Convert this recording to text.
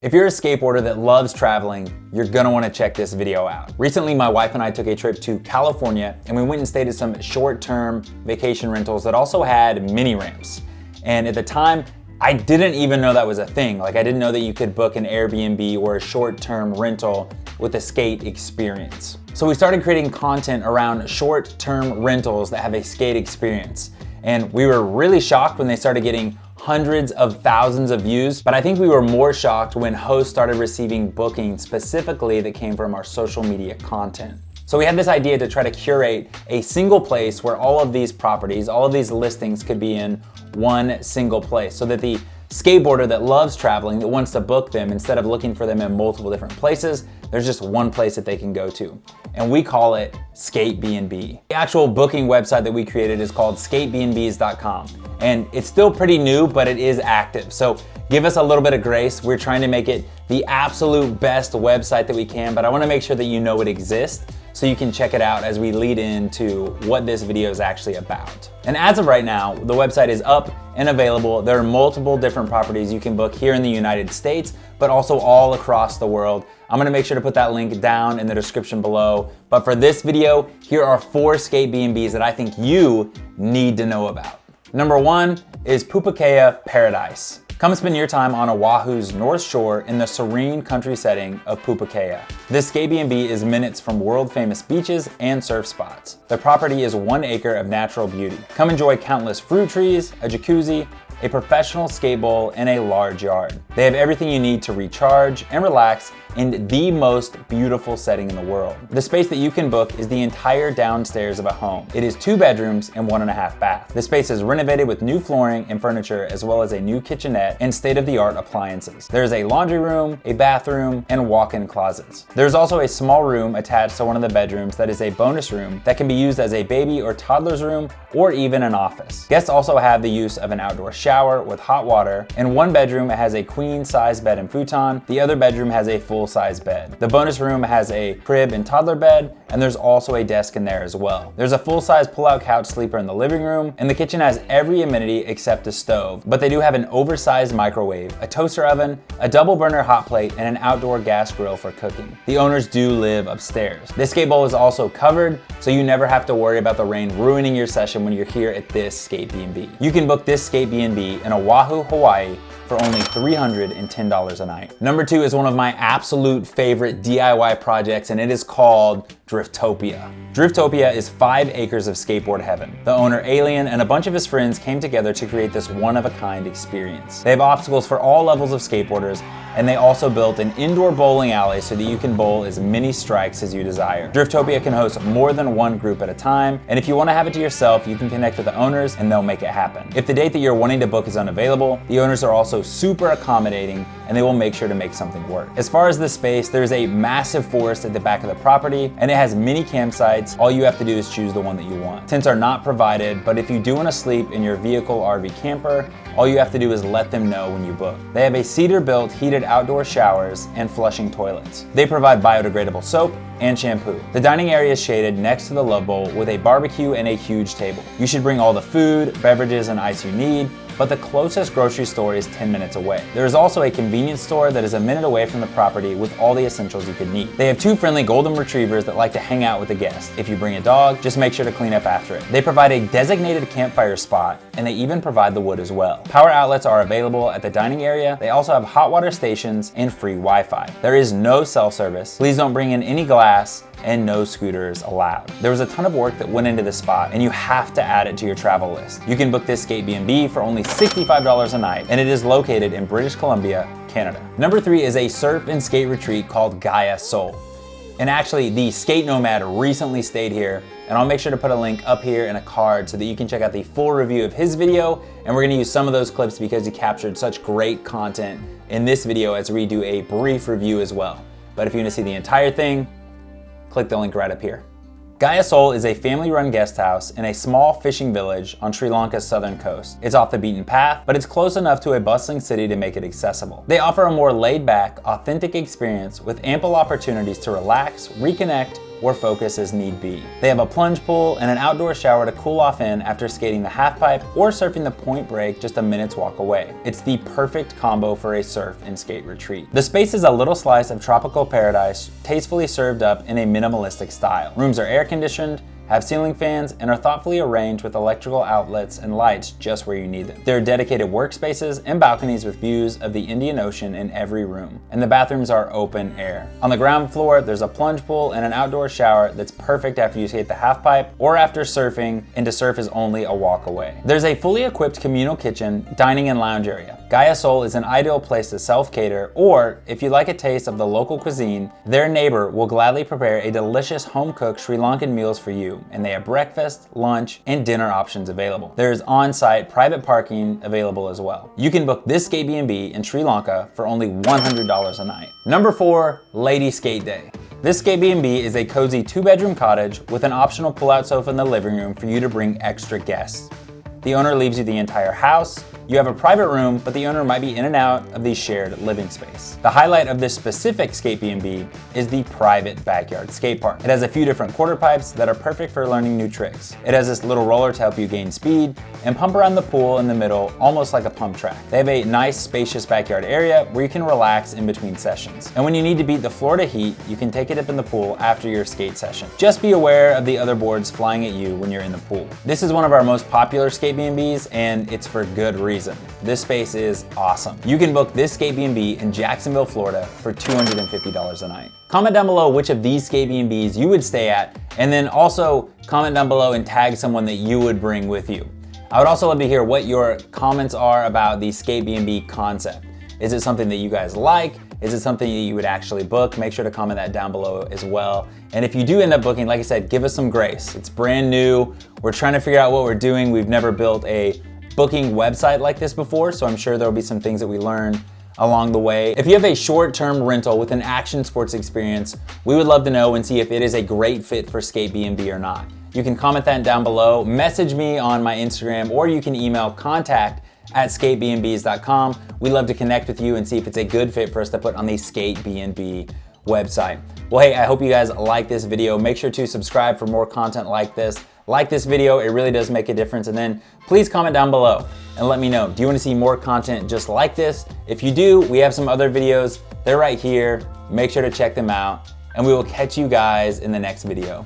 If you're a skateboarder that loves traveling, you're gonna wanna check this video out. Recently, my wife and I took a trip to California and we went and stayed at some short-term vacation rentals that also had mini ramps. And at the time, I didn't even know that was a thing. Like, I didn't know that you could book an Airbnb or a short-term rental with a skate experience. So we started creating content around short-term rentals that have a skate experience. And we were really shocked when they started getting hundreds of thousands of views, but I think we were more shocked when hosts started receiving bookings specifically that came from our social media content. So we had this idea to try to curate a single place where all of these properties, all of these listings could be in one single place so that the skateboarder that loves traveling, that wants to book them, instead of looking for them in multiple different places, there's just one place that they can go to. And we call it SKATEBNB. The actual booking website that we created is called skatebnbs.com. And it's still pretty new, but it is active. So give us a little bit of grace. We're trying to make it the absolute best website that we can, but I wanna make sure that you know it exists so you can check it out as we lead into what this video is actually about. And as of right now, the website is up and available. There are multiple different properties you can book here in the United States, but also all across the world. I'm gonna make sure to put that link down in the description below. But for this video, here are 4 SKATEBNBs that I think you need to know about. Number 1 is Poopaa Paradise. Come spend your time on Oahu's North Shore in the serene country setting of Poopaa. This SKATEBNB is minutes from world famous beaches and surf spots. The property is 1 acre of natural beauty. Come enjoy countless fruit trees, a jacuzzi, a professional skate bowl, and a large yard. They have everything you need to recharge and relax in the most beautiful setting in the world. The space that you can book is the entire downstairs of a home. It is 2 bedrooms and 1.5 baths. The space is renovated with new flooring and furniture, as well as a new kitchenette and state-of-the-art appliances. There is a laundry room, a bathroom, and walk-in closets. There's also a small room attached to one of the bedrooms that is a bonus room that can be used as a baby or toddler's room or even an office. Guests also have the use of an outdoor shower with hot water. In one bedroom, it has a queen-size bed and futon. The other bedroom has a full-size bed. The bonus room has a crib and toddler bed, and there's also a desk in there as well. There's a full-size pull-out couch sleeper in the living room, and the kitchen has every amenity except a stove, but they do have an oversized microwave, a toaster oven, a double burner hot plate, and an outdoor gas grill for cooking. The owners do live upstairs. This skate bowl is also covered, so you never have to worry about the rain ruining your session when you're here at this SKATEBNB. You can book this SKATEBNB in Oahu, Hawaii for only $310 a night. Number 2 is one of my absolute favorite DIY projects, and it is called Driftopia. Driftopia is 5 acres of skateboard heaven. The owner, Alien, and a bunch of his friends came together to create this one-of-a-kind experience. They have obstacles for all levels of skateboarders, and they also built an indoor bowling alley so that you can bowl as many strikes as you desire. Driftopia can host more than 1 group at a time, and if you want to have it to yourself, you can connect with the owners and they'll make it happen. If the date that you're wanting to book is unavailable, the owners are also super accommodating and they will make sure to make something work. As far as the space, there's a massive forest at the back of the property, and it has mini campsites. All you have to do is choose the one that you want. Tents are not provided, but if you do want to sleep in your vehicle RV camper, all you have to do is let them know when you book. They have a cedar-built heated outdoor showers and flushing toilets. They provide biodegradable soap and shampoo. The dining area is shaded next to the love bowl with a barbecue and a huge table. You should bring all the food, beverages, and ice you need, but the closest grocery store is 10 minutes away. There is also a convenience store that is a minute away from the property with all the essentials you could need. They have 2 friendly golden retrievers that like to hang out with the guests. If you bring a dog, just make sure to clean up after it. They provide a designated campfire spot, and they even provide the wood as well. Power outlets are available at the dining area. They also have hot water stations and free Wi-Fi. There is no cell service. Please don't bring in any glass, and no scooters allowed. There was a ton of work that went into this spot, and you have to add it to your travel list. You can book this SKATEBNB for only $65 a night, and it is located in British Columbia, Canada. Number 3 is a surf and skate retreat called Gaia Soul. And actually, the Skate Nomad recently stayed here, and I'll make sure to put a link up here in a card so that you can check out the full review of his video, and we're gonna use some of those clips because he captured such great content in this video as we do a brief review as well. But if you wanna see the entire thing, click the link right up here. Gaia Soul is a family-run guest house in a small fishing village on Sri Lanka's southern coast. It's off the beaten path, but it's close enough to a bustling city to make it accessible. They offer a more laid-back, authentic experience with ample opportunities to relax, reconnect, or focus as need be. They have a plunge pool and an outdoor shower to cool off in after skating the half pipe or surfing the point break just a minute's walk away. It's the perfect combo for a surf and skate retreat. The space is a little slice of tropical paradise, tastefully served up in a minimalistic style. Rooms are air conditioned, have ceiling fans, and are thoughtfully arranged with electrical outlets and lights just where you need them. There are dedicated workspaces and balconies with views of the Indian Ocean in every room, and the bathrooms are open air. On the ground floor, there's a plunge pool and an outdoor shower that's perfect after you skate the half pipe or after surfing, and to surf is only a walk away. There's a fully equipped communal kitchen, dining, and lounge area. Gaia Soul is an ideal place to self-cater, or if you like a taste of the local cuisine, their neighbor will gladly prepare a delicious home-cooked Sri Lankan meals for you, and they have breakfast, lunch, and dinner options available. There is on-site private parking available as well. You can book this SKATEBNB in Sri Lanka for only $100 a night. Number 4, Lady Skate Day. This SKATEBNB is a cozy 2-bedroom cottage with an optional pull-out sofa in the living room for you to bring extra guests. The owner leaves you the entire house. You have a private room, but the owner might be in and out of the shared living space. The highlight of this specific SKATEBNB is the private backyard skate park. It has a few different quarter pipes that are perfect for learning new tricks. It has this little roller to help you gain speed and pump around the pool in the middle, almost like a pump track. They have a nice, spacious backyard area where you can relax in between sessions. And when you need to beat the Florida heat, you can take it up in the pool after your skate session. Just be aware of the other boards flying at you when you're in the pool. This is one of our most popular SKATEBNBs, and it's for good reason. This space is awesome. You can book this SKATEBNB in Jacksonville, Florida for $250 a night. Comment down below which of these SKATEBNBs you would stay at, and then also comment down below and tag someone that you would bring with you. I would also love to hear what your comments are about the SKATEBNB concept. Is it something that you guys like? Is it something that you would actually book? Make sure to comment that down below as well. And if you do end up booking, like I said, give us some grace. It's brand new. We're trying to figure out what we're doing. We've never built a booking website like this before, so I'm sure there'll be some things that we learn along the way. If you have a short-term rental with an action sports experience, we would love to know and see if it is a great fit for SKATEBNB or not. You can comment that down below, message me on my Instagram, or you can email contact@skatebnbs.com. We'd love to connect with you and see if it's a good fit for us to put on the SKATEBNB website. Well, hey, I hope you guys like this video. Make sure to subscribe for more content like this. Like this video, it really does make a difference. And then please comment down below and let me know. Do you want to see more content just like this? If you do, we have some other videos. They're right here. Make sure to check them out. And we will catch you guys in the next video.